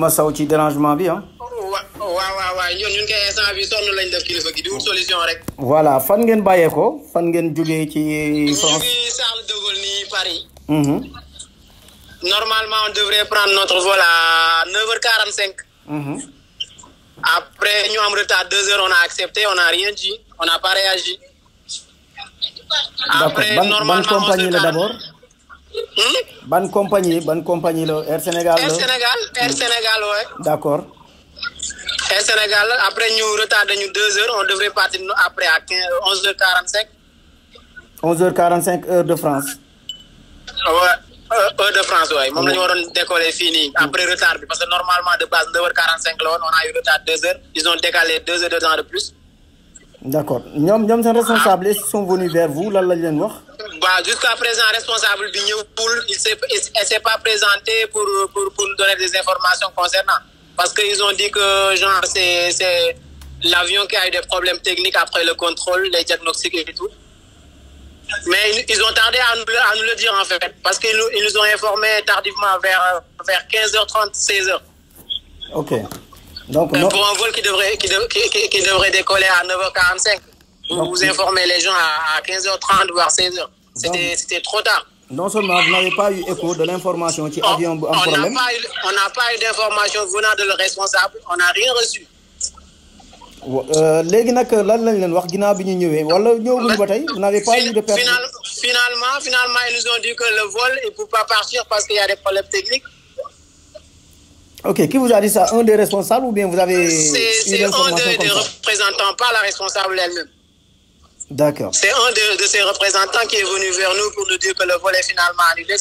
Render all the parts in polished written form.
masaw ci dérangement bi ah. waaw ñun kay instant bi sonn lañ def kilifa gi di wut solution rek. voilà fan ngeen bàyyeekoo fan ngeen jógee ci France. ñu ngi Charles de Gaulle nii Paris. Normalement on devrait prendre notre vol à 9h45. Après ñu am retard 2h on a accepté on n'a rien dit on n'a pas réagi. Après ban compagnie la d'abord. Ban compagnie la Air Sénégal. Air Sénégal ouais. D'accord. Air Sénégal après ñu retardé ñu 2h on devrait partir après à 11h45. 11h45 heure de France. Ouais, heure de France ouais. Moom la ñu waroon décoller fii nii après retard bi parce que normalement de base 9h45 la woon on a eu retard 2h ils ont décalé 2h de temps de plus. D'accord ñoom seen responsable ils sont venus vers vous lan lañ leen wax. Bah jusqu'à présent responsable bi ñëwul il s'est pas présenté pour nous donner des informations concernant parce que ils ont dit que genre c'est l'avion qui a eu des problèmes techniques après le contrôle les diagnostics et tout. Mais ils ont tardé à nous le dire en fait parce qu'ils nous ont informé tardivement vers 15h30 16h. OK. Donc pour un vol qui devrait décoller à 9h45. Vous informez les gens à 15h30 voire 16h. C'était trop tard. Non seulement vous n'avez pas eu écho de l'information qui avion un problème. On n'a pas eu d'information venant de le responsable, on n'a rien reçu. Léegi nag lan lañ leen wax ginnaaw bi ñu ñëwee wala ñëwuñu ba tey vous n'avez pas eu de personne. Finalement ils nous ont dit que le vol il peut pas partir parce qu'il y a des problèmes techniques. OK, qui vous a dit ça? Un des responsables ou bien vous avez c'est un des représentants, pas la responsable elle-même. D'accord. C'est un de ces représentants qui est venu vers nous pour nous dire que le vol est finalement annulé.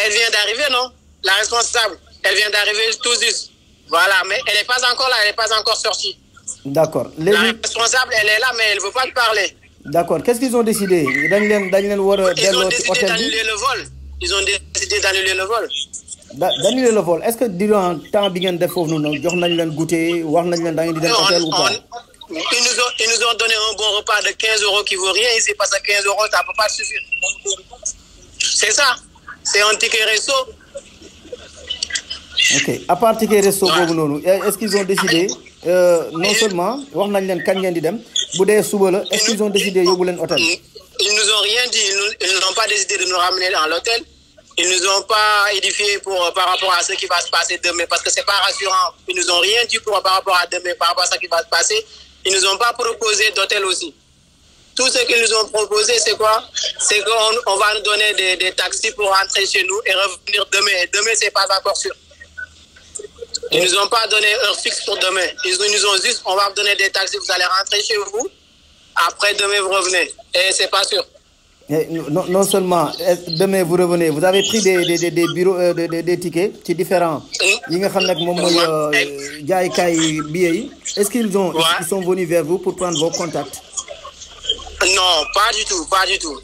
Elle vient d'arriver, non? La responsable, elle vient d'arriver tout juste. Voilà, mais elle n'est pas encore là, elle n'est pas encore sortie. D'accord. La responsable, elle est là, mais elle ne veut pas parler. D'accord. Qu'est-ce qu'ils ont décidé? Ils ont décidé d'annuler le vol. Ils ont décidé d'annuler le vol. D'annuler le vol. Est-ce que durant le temps bi ngeen def foofu noonu jox nañ leen goûter wax nañ leen da ngeen di dem hôtel ou pas? Ils nous ont donné un bon repas de 15 € qui vaut rien ici parce que 15 € ça peut pas suffire. C'est ça. C'est un ticket resto. OK. À part ticket resto boobu noonu est-ce qu'ils ont décidé non seulement wax nañ leen kañ ngeen di dem bu dee suba la est-ce qu'ils ont décidé yóbbu leen hôtel? Ils nous ont rien dit. Ils n'ont pas décidé de nous ramener dans l'hôtel. Ils nous ont pas édifié par rapport à ce qui va se passer demain parce que c'est pas rassurant. Ils nous ont rien dit par rapport à demain, par rapport à ce qui va se passer. Ils nous ont pas proposé d'hôtel aussi. Tout ce qu'ils nous ont proposé, c'est quoi? C'est qu'on va nous donner des taxis pour rentrer chez nous et revenir demain. Et demain, c'est pas encore sûr. Ils nous ont pas donné heure fixe pour demain. Ils nous ont juste, on va vous donner des taxis, vous allez rentrer chez vous. Après, demain, vous revenez. Et c'est pas sûr. Non seulement demain vous revenez, vous avez pris des bureaux des tickets ci différents yi nga xam nag moom mooy jaaykaay billets yi est-ce qu'ils sont venus vers vous pour prendre vos contacts? Non, pas du tout.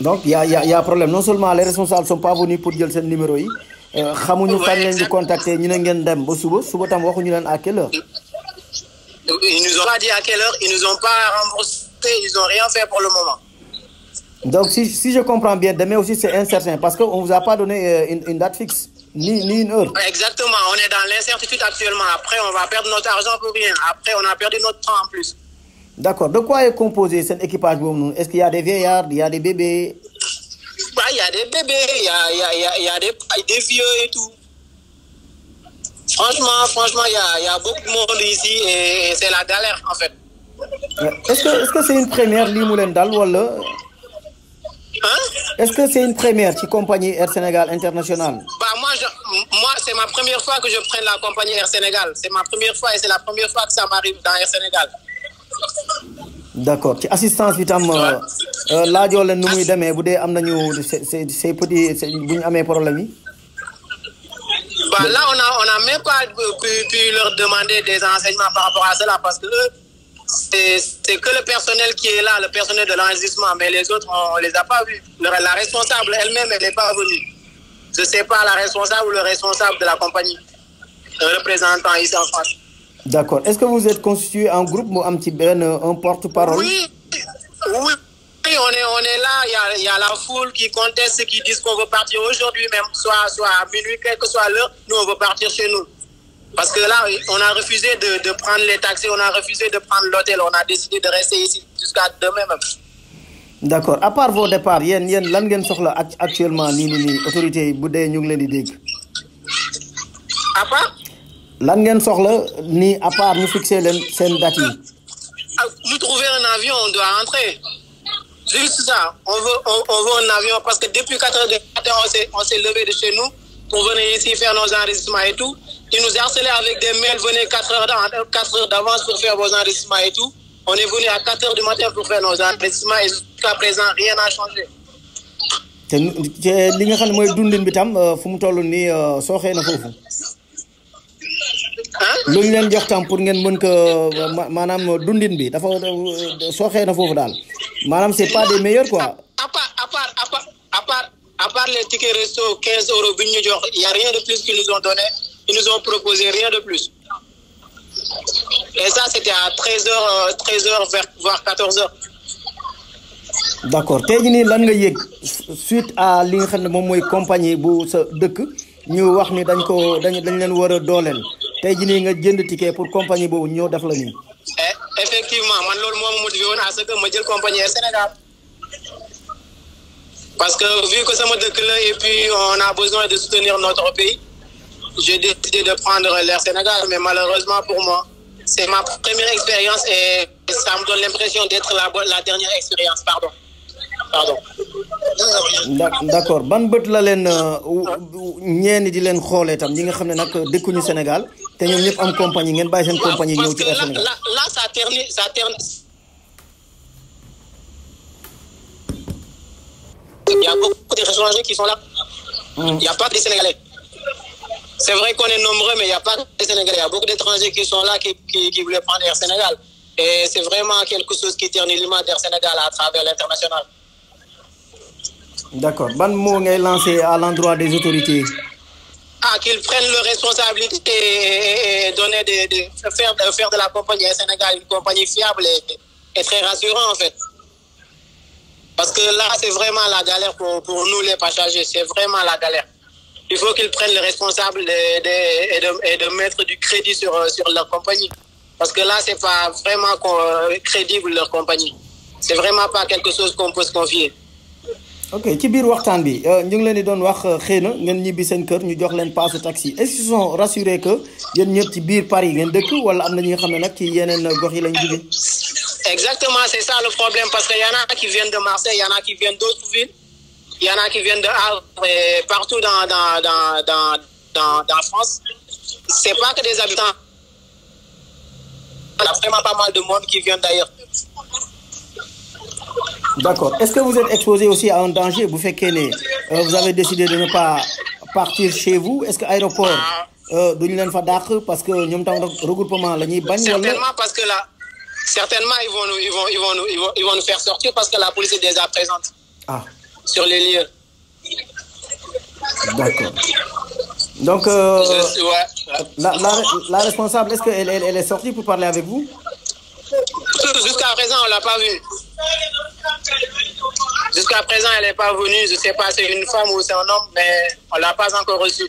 Donc il y a problème. Non seulement les responsables sont pas venus pour jël seen numéro yi xamuñu fan leen di contacter ñu ne ngeen dem ba suba tam waxuñu leen à quelle heure. Ils nous ont pas dit à quelle heure, ils nous ont pas remboursé, ils ont rien fait pour le moment. Donc si je comprends bien, demain aussi c'est incertain parce qu'on vous a pas donné une date fixe ni une heure. Exactement, on est dans l'incertitude actuellement. Après on va perdre notre argent pour rien. Après on a perdu notre temps en plus. D'accord. De quoi est composé cet équipage boobu noonu? Est-ce qu'il y a des vieillards, il y a des bébés? Bah il y a des bébés, il y a des vieux et tout. Franchement, il y a beaucoup de monde ici et c'est la galère en fait. Est-ce que c'est une première lii mu leen dal wala? Est-ce que c'est une première ci compagnie Air Sénégal International? Bah moi c'est ma première fois que je prends la compagnie Air Sénégal. C'est ma première fois et c'est la première fois que ça m'arrive dans Air Sénégal. D'accord. Ci assistance bi tam laajoo leen nu muy demee bu dee am nañu ces petits bu ñu amee problème yi. Bah là on a même pas pu leur demander des renseignements par rapport à cela parce que c'est que le personnel qui est là, le personnel de l'enregistrement, mais les autres on les a pas vus. La responsable elle-même elle n'est pas venue. Je sais pas la responsable ou le responsable de la compagnie, le représentant ici en France. D'accord. Est-ce que vous êtes constitué en groupe mu am ci benn un porte-parole? Oui. on est là, il y a la foule qui conteste, qui disent qu'on veut partir aujourd'hui même, soit à minuit, quelle que soit l'heure, nous on veut partir chez nous. Parce que là, on a refusé de prendre les taxis, on a refusé de prendre l'hôtel, on a décidé de rester ici jusqu'à demain même. D'accord. À part vos départs, lan ngeen soxla actuellement nii autorité bu dee ñu ngi leen di dégg. À part lan ngeen soxla nii à part ñu fixer leen seen date yi. Nous trouver un avion, on doit rentrer. Juste ça. On veut un avion parce que depuis 4 heures du matin, on s'est levé de chez nous pour venir ici faire nos enregistrements et tout. Ils nous harcelaient avec des mails, venez 4 heures d'avance pour faire vos enregistrements et tout. On est venu à 4 heures du matin pour faire nos enregistrements et jusqu'à présent, rien n'a changé. te li nga xam ne mooy dundin bi tam fu mu toll nii sooxee na foofu. lu ñu leen jox tam pour ngeen mën ko maanaam dundin bi dafa sooxee na foofu daal maanaam c'est pas des meilleurs quoi. À part les tickets resto 15 euros bi ñu jox, il y a rien de plus qu'ils nous ont donné. Ils nous ont proposé rien de plus. Et ça c'était à 13h voire 14h. D'accord. Tey jii nii lan nga yëg suite à li nga xam ne moom mooy compagnie bu sa dëkk ñu wax ni dañ leen war a dooleel tey jii nii nga jënd ticket pour compagnie boobu ñëw def la nii. Effectivement man loolu moo ma motivé woon à ce que ma jël compagnie Air Sénégal parce que vu que sama dëkk la et puis on a besoin de soutenir notre pays j'ai décidé de prendre l'Air Sénégal mais malheureusement pour moi c'est ma première expérience et ça me donne l'impression d'être la dernière expérience pardon. D'accord ban bët la leen ñeeni di leen xoolee tam ñi nga xam ne nag dëkkuñu Sénégal te ñoom ñëpp am compagnie ngeen bàyyi seen compagnie ñëw ci Air Sénégal. Là ça ternit. Il y a beaucoup d'étrangers qui sont là. Il n'y a pas que des Sénégalais. C'est vrai qu'on est nombreux, mais il n'y a pas que des Sénégalais. Il y a beaucoup d'étrangers qui sont là, qui voulaient prendre Air Sénégal. Et c'est vraiment quelque chose qui ternit l'image d'Air Sénégal à travers l'international. D'accord. Ban mot ngay lancé à l'endroit des autorités? Qu'ils prennent leurs responsabilités et donner faire de la compagnie Air Sénégal une compagnie fiable et très rassurante en fait. Parce que là, c'est vraiment la galère pour nous les passagers. C'est vraiment la galère. Il faut qu'ils prennent les responsables et de mettre du crédit sur leur compagnie. Parce que là, c'est pas vraiment crédible leur compagnie. C'est vraiment pas quelque chose qu'on peut se confier. Ok ci biir waxtaan bi ñu ngi leen di doon wax xëy na ngeen ñibbi seen kër ñu jox leen passe taxi est-ce qu'ils sont rassurés que yéen ñëpp ci biir Paris ngeen dëkk wala am na ñi nga xam ne nag ci yeneen gox yi lañ jóge. Exactement, c'est ça le problème parce qu'il y en a qui viennent de Marseille, il y en a qui viennent d'autres villes, il y en a qui viennent de Havre et partout dans France. C'est pas que des habitants. Il y a vraiment pas mal de monde qui vient d'ailleurs. D'accord. Est-ce que vous êtes exposé aussi à un danger? Vous faites vous avez décidé de ne pas partir chez vous? Est-ce que l'aéroport duñu leen fa dàq parce que ñoom tam regroupement la ñuy bañ? Certainement parce que là, certainement ils vont nous faire sortir parce que la police est déjà présente. Sur les lieux. D'accord. Donc la responsable, est-ce qu'elle est sortie pour parler avec vous? Jusqu'à présent, on l'a pas vue. Jusqu'à présent, elle n'est pas venue. Je ne sais pas si c'est une femme ou c'est un homme, mais on ne l'a pas encore reçue.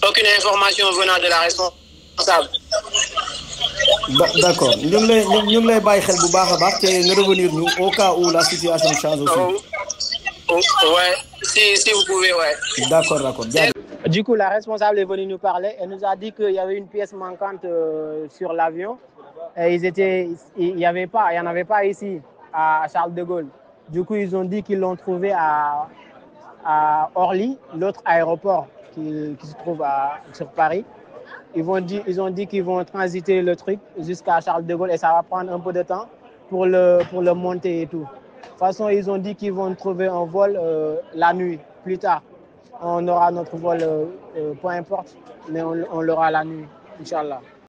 Aucune information venant de la responsable. D'accord. Nous les bàyyi xel bu baax a baax te nga revenir nous au cas où la situation change aussi. Ouais, si vous pouvez, ouais. D'accord. Du coup, la responsable est venue nous parler. Elle nous a dit qu'il y avait une pièce manquante sur l'avion. Et il n'y en avait pas ici à Charles de Gaulle. Du coup, ils ont dit qu'ils l'ont trouvé à Orly, l'autre aéroport qui se trouve sur Paris. Ils ont dit qu'ils vont transiter le truc jusqu'à Charles de Gaulle et ça va prendre un peu de temps pour le monter et tout. De toute façon, ils ont dit qu'ils vont trouver un vol la nuit, plus tard. On aura notre vol, peu importe, mais on l'aura la nuit, Inch'Allah.